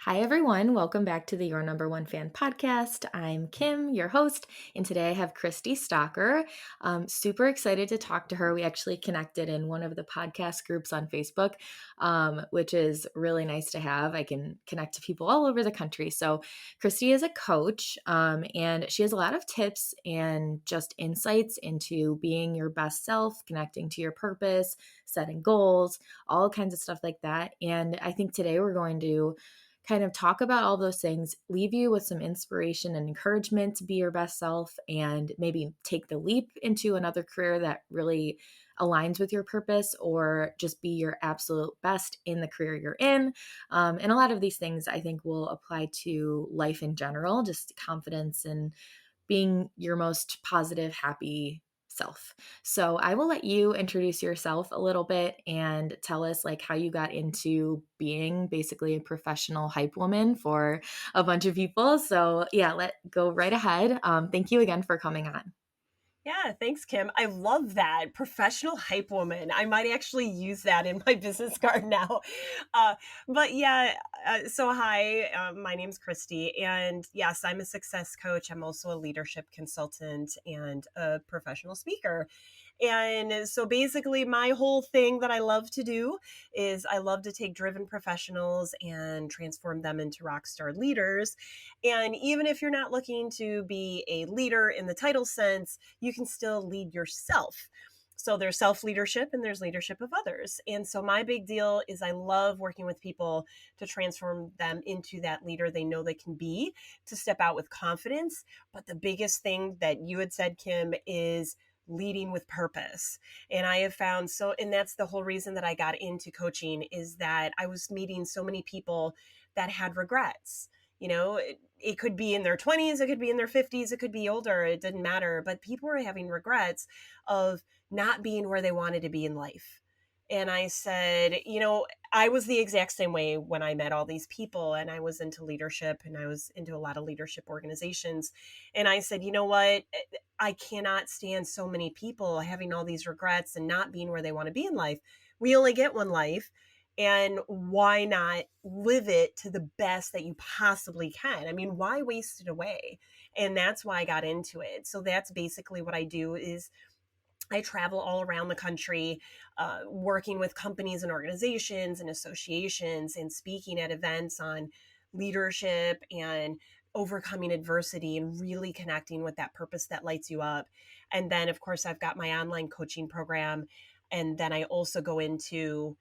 Hi, everyone. Welcome back to the Your Number One Fan podcast. I'm Kim, your host, and today I have Kristie Stocker. Super excited to talk to her. We actually connected in one of the podcast groups on Facebook, which is really nice to have. I can connect to people all over the country. So, Kristie is a coach, and she has a lot of tips and just insights into being your best self, connecting to your purpose, setting goals, all kinds of stuff like that. And I think today we're going to kind of talk about all those things, leave you with some inspiration and encouragement to be your best self, and maybe take the leap into another career that really aligns with your purpose, or just be your absolute best in the career you're in. And a lot of these things I think will apply to life in general, just confidence and being your most positive, happy self. So I will let you introduce yourself a little bit and tell us like how you got into being basically a professional hype woman for a bunch of people. So yeah, let go right ahead. Thank you again for coming on. Yeah, thanks, Kim. I love that. Professional hype woman. I might actually use that in my business card now. Uh, but yeah, so hi, my name's Kristie. And yes, I'm a success coach. I'm also a leadership consultant and a professional speaker. And so basically, my whole thing that I love to do is I love to take driven professionals and transform them into rock star leaders. And even if you're not looking to be a leader in the title sense, you can still lead yourself. So there's self leadership and there's leadership of others. And so my big deal is I love working with people to transform them into that leader they know they can be, to step out with confidence. But the biggest thing that you had said, Kim, is leading with purpose. And I have found and that's the whole reason that I got into coaching, is that I was meeting so many people that had regrets. You know, it could be in their 20s, it could be in their 50s, it could be older, it didn't matter. But people were having regrets of not being where they wanted to be in life. And I said, I was the exact same way when I met all these people, and I was into leadership and I was into a lot of leadership organizations. And I said, you know what? I cannot stand so many people having all these regrets and not being where they want to be in life. We only get one life. And why not live it to the best that you possibly can? I mean, why waste it away? And that's why I got into it. So that's basically what I do is I travel all around the country, working with companies and organizations and associations and speaking at events on leadership and overcoming adversity and really connecting with that purpose that lights you up. And then, of course, I've got my online coaching program. And then I also go into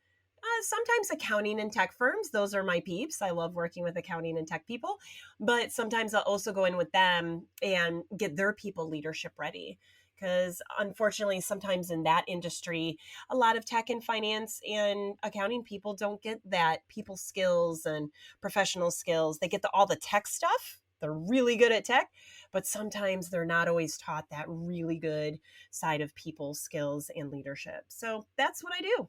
sometimes accounting and tech firms. Those are my peeps. I love working with accounting and tech people. But sometimes I'll also go in with them and get their people leadership ready. Because unfortunately, sometimes in that industry, a lot of tech and finance and accounting people don't get that people skills and professional skills. They get all the tech stuff. They're really good at tech, but sometimes they're not always taught that really good side of people skills and leadership. So that's what I do.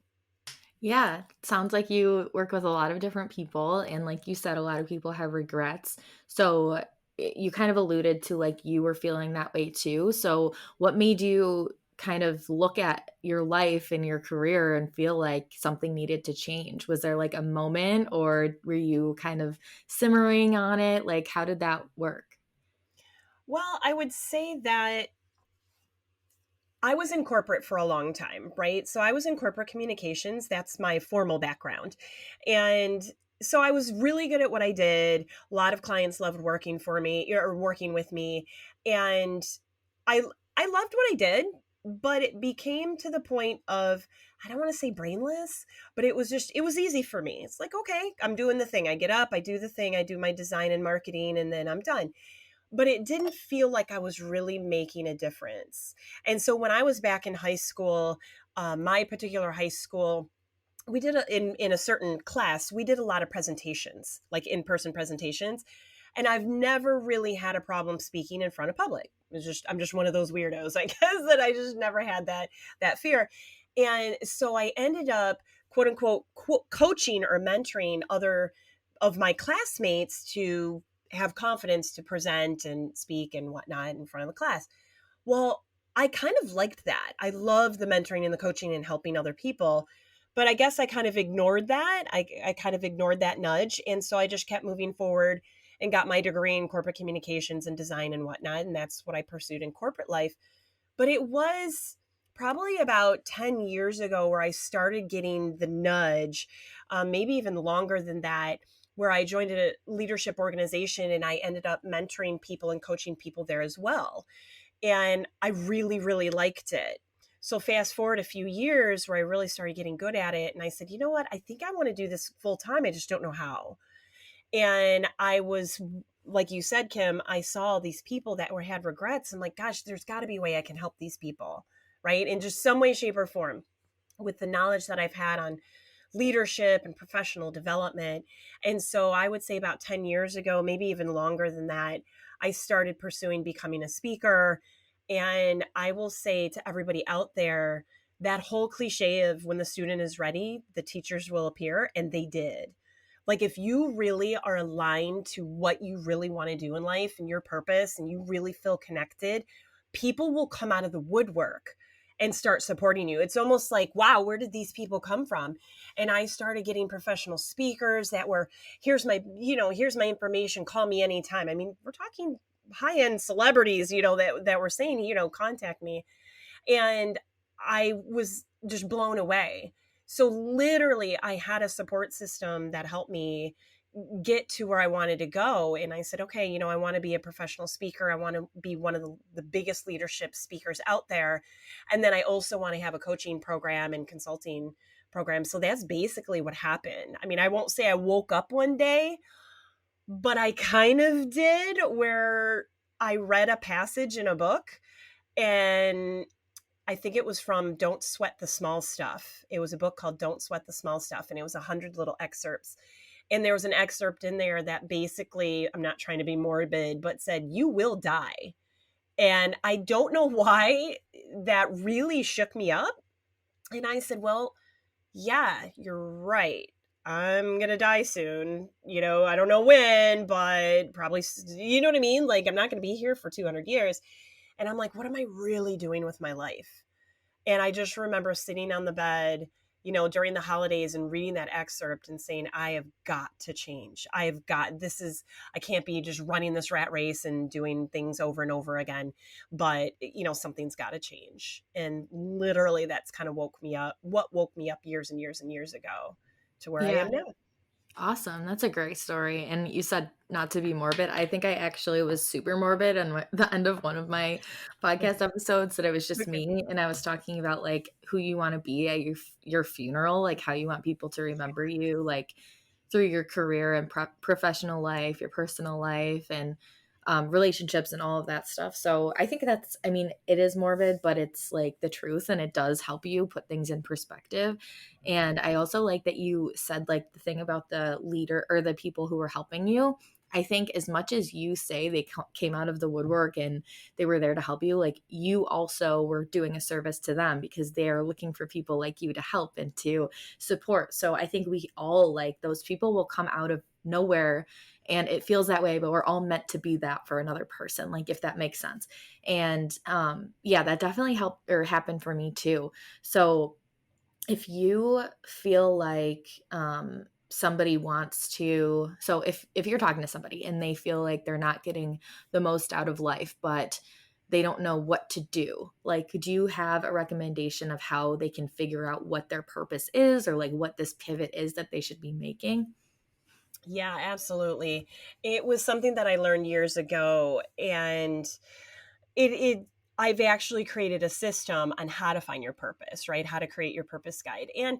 Yeah, sounds like you work with a lot of different people. And like you said, a lot of people have regrets. So you kind of alluded to like you were feeling that way too. So what made you kind of look at your life and your career and feel like something needed to change? Was there like a moment, or were you kind of simmering on it? Like, how did that work? Well, I would say that I was in corporate for a long time, right? So I was in corporate communications. That's my formal background. And so I was really good at what I did. A lot of clients loved working for me or working with me. And I I loved what I did, but it became to the point of, I don't want to say brainless, but it was easy for me. It's like, okay, I'm doing the thing. I get up, I do the thing, I do my design and marketing, and then I'm done. But it didn't feel like I was really making a difference. And so when I was back in high school, my particular high school, we did in a certain class, we did a lot of presentations, like in-person presentations. And I've never really had a problem speaking in front of public. I'm just one of those weirdos, I guess, that I just never had that fear. And so I ended up, quote unquote, coaching or mentoring other of my classmates to have confidence to present and speak and whatnot in front of the class. Well, I kind of liked that. I love the mentoring and the coaching and helping other people. But I guess I kind of ignored that. I kind of ignored that nudge. And so I just kept moving forward and got my degree in corporate communications and design and whatnot. And that's what I pursued in corporate life. But it was probably about 10 years ago where I started getting the nudge, maybe even longer than that, where I joined a leadership organization and I ended up mentoring people and coaching people there as well. And I really, really liked it. So fast forward a few years where I really started getting good at it. And I said, you know what? I think I want to do this full time. I just don't know how. And I was, like you said, Kim, I saw these people that had regrets. I'm like, gosh, there's got to be a way I can help these people, right? In just some way, shape, or form with the knowledge that I've had on leadership and professional development. And so I would say about 10 years ago, maybe even longer than that, I started pursuing becoming a speaker. And I will say to everybody out there, that whole cliche of when the student is ready, the teachers will appear, and they did. Like, if you really are aligned to what you really want to do in life and your purpose, and you really feel connected, people will come out of the woodwork and start supporting you. It's almost like, wow, where did these people come from? And I started getting professional speakers that were, here's my information, call me anytime. I mean, we're talking high-end celebrities, that were saying, contact me. And I was just blown away. So literally, I had a support system that helped me get to where I wanted to go. And I said, okay, I want to be a professional speaker. I want to be one of the biggest leadership speakers out there. And then I also want to have a coaching program and consulting program. So that's basically what happened. I mean, I won't say I woke up one day, but I kind of did, where I read a passage in a book, and I think it was from Don't Sweat the Small Stuff. It was a book called Don't Sweat the Small Stuff, and it was 100 little excerpts. And there was an excerpt in there that basically, I'm not trying to be morbid, but said, you will die. And I don't know why that really shook me up. And I said, well, yeah, you're right. I'm going to die soon. I don't know when, but probably, you know what I mean? Like, I'm not going to be here for 200 years. And I'm like, what am I really doing with my life? And I just remember sitting on the bed, during the holidays and reading that excerpt and saying, I have got to change. I can't be just running this rat race and doing things over and over again, but something's got to change. And literally that's kind of what woke me up years and years and years ago to where I Yeah. am now. Awesome. That's a great story. And you said not to be morbid. I think I actually was super morbid on the end of one of my podcast episodes, that it was just Okay. me. And I was talking about like who you want to be at your funeral, like how you want people to remember you, like through your career and professional life, your personal life, and relationships and all of that stuff. So I think I mean, it is morbid, but it's like the truth, and it does help you put things in perspective. And I also like that you said like the thing about the leader or the people who were helping you. I think as much as you say they came out of the woodwork and they were there to help you, like you also were doing a service to them, because they are looking for people like you to help and to support. So I think we all, like, those people will come out of nowhere, and it feels that way, but we're all meant to be that for another person, like, if that makes sense. And yeah, that definitely helped or happened for me too. So if you feel like somebody wants to, so if you're talking to somebody and they feel like they're not getting the most out of life, but they don't know what to do, like, could you have a recommendation of how they can figure out what their purpose is, or like what this pivot is that they should be making? Yeah, absolutely. It was something that I learned years ago, and it I've actually created a system on how to find your purpose, right? How to create your purpose guide. And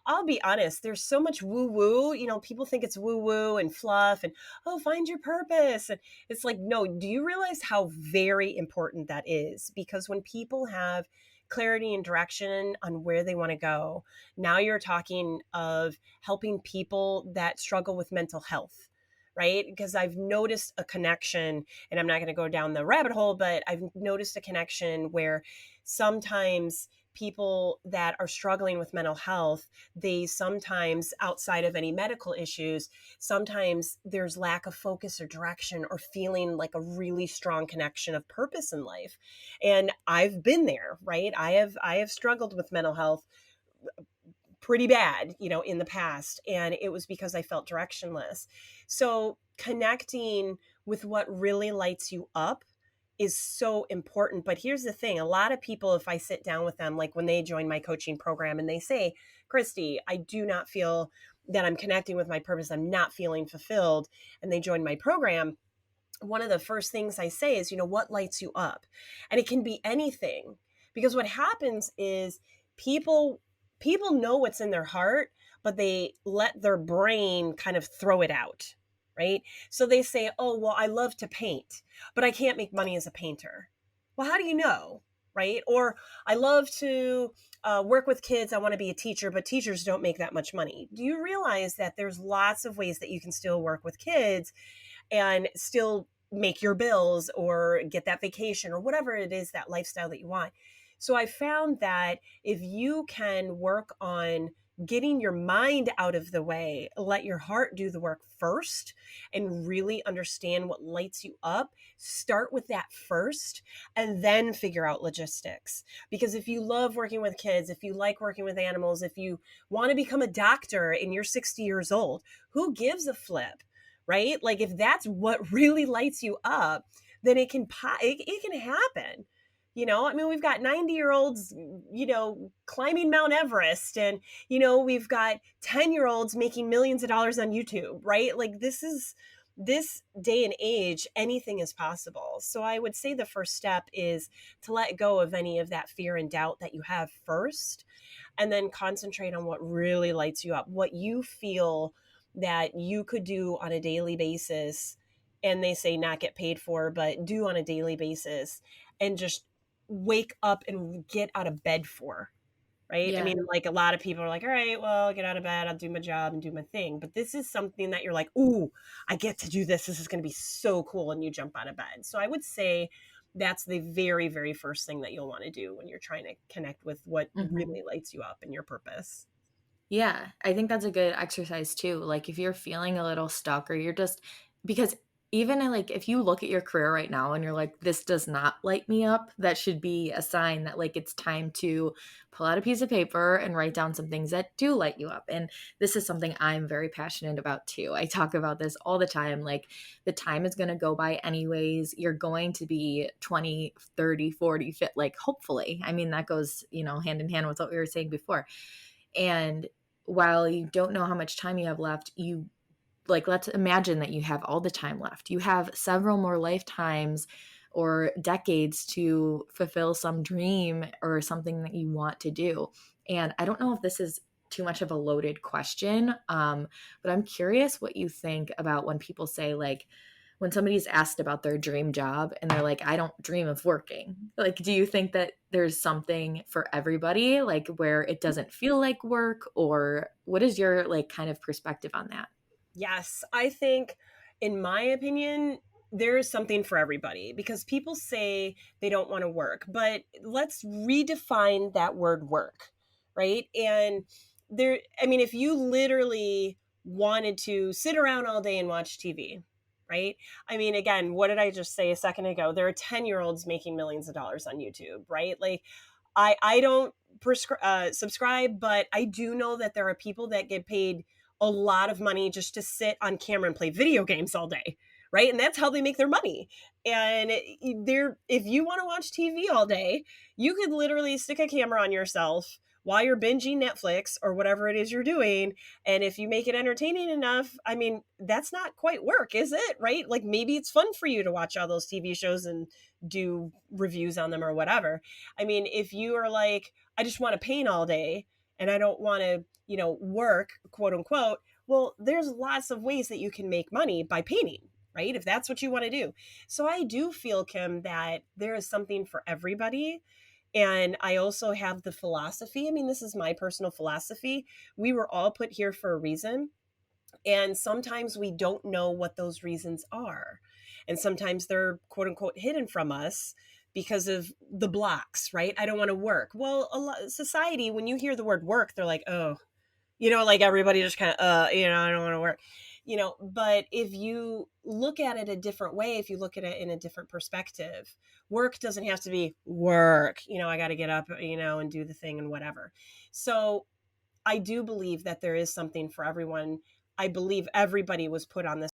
I'll be honest, there's so much woo woo. People think it's woo woo and fluff and, oh, find your purpose. And it's like, no, do you realize how very important that is? Because when people have clarity and direction on where they want to go, now you're talking of helping people that struggle with mental health, right? Because I've noticed a connection, and I'm not going to go down the rabbit hole, but I've noticed a connection where sometimes people that are struggling with mental health, they sometimes, outside of any medical issues, sometimes there's lack of focus or direction or feeling like a really strong connection of purpose in life. And I've been there, right? I have struggled with mental health pretty bad, in the past. And it was because I felt directionless. So connecting with what really lights you up is so important. But here's the thing. A lot of people, if I sit down with them, like when they join my coaching program and they say, Kristie, I do not feel that I'm connecting with my purpose. I'm not feeling fulfilled. And they join my program. One of the first things I say is, what lights you up? And it can be anything, because what happens is people know what's in their heart, but they let their brain kind of throw it out, right? So they say, oh, well, I love to paint, but I can't make money as a painter. Well, how do you know? Right? Or I love to work with kids. I want to be a teacher, but teachers don't make that much money. Do you realize that there's lots of ways that you can still work with kids and still make your bills or get that vacation or whatever it is, that lifestyle that you want? So I found that if you can work on getting your mind out of the way, let your heart do the work first, and really understand what lights you up, start with that first, and then figure out logistics. Because if you love working with kids, if you like working with animals, if you want to become a doctor and you're 60 years old, who gives a flip? Right? Like if that's what really lights you up, then it can happen. I mean, we've got 90-year-olds, climbing Mount Everest, and, we've got 10-year-olds making millions of dollars on YouTube, right? Like this day and age, anything is possible. So I would say the first step is to let go of any of that fear and doubt that you have first, and then concentrate on what really lights you up, what you feel that you could do on a daily basis. And they say not get paid for, but do on a daily basis, and just wake up and get out of bed for, right? I Yeah. mean, like a lot of people are like, all right, well, I'll get out of bed, I'll do my job and do my thing. But this is something that you're like, ooh, I get to do this. This is going to be so cool. And you jump out of bed. So I would say that's the very, very first thing that you'll want to do when you're trying to connect with what Mhm. really lights you up and your purpose. Yeah, I think that's a good exercise too. Like if you're feeling a little stuck or you're just because even like if you look at your career right now and you're like this does not light me up, that should be a sign that like it's time to pull out a piece of paper and write down some things that do light you up. And this is something I'm very passionate about too. I talk about this all the time. Like the time is going to go by anyways. You're going to be 20, 30, 40 fit like hopefully. I mean that goes, hand in hand with what we were saying before. And while you don't know how much time you have left, you like, let's imagine that you have all the time left. You have several more lifetimes or decades to fulfill some dream or something that you want to do. And I don't know if this is too much of a loaded question, but I'm curious what you think about when people say, like, when somebody's asked about their dream job and they're like, I don't dream of working. Like, do you think that there's something for everybody, like where it doesn't feel like work? Or what is your like kind of perspective on that? Yes, I think, in my opinion, there is something for everybody, because people say they don't want to work, but let's redefine that word work, right? And I mean, if you literally wanted to sit around all day and watch TV, right? I mean, again, what did I just say a second ago? There are 10-year-olds making millions of dollars on YouTube, right? Like, I don't subscribe, but I do know that there are people that get paid a lot of money just to sit on camera and play video games all day, right? And that's how they make their money. And if you want to watch TV all day, you could literally stick a camera on yourself while you're binging Netflix or whatever it is you're doing. And if you make it entertaining enough, I mean, that's not quite work, is it? Right? Like maybe it's fun for you to watch all those TV shows and do reviews on them or whatever. I mean, if you are like, I just want to paint all day and I don't want to, work, quote unquote, well, there's lots of ways that you can make money by painting, right? If that's what you want to do. So I do feel, Kim, that there is something for everybody. And I also have the philosophy. I mean, this is my personal philosophy. We were all put here for a reason. And sometimes we don't know what those reasons are. And sometimes they're quote unquote hidden from us because of the blocks, right? I don't want to work. Well, society, when you hear the word work, they're like, oh, like everybody just kind of, I don't want to work, but if you look at it a different way, if you look at it in a different perspective, work doesn't have to be work. I got to get up, and do the thing and whatever. So I do believe that there is something for everyone. I believe everybody was put on this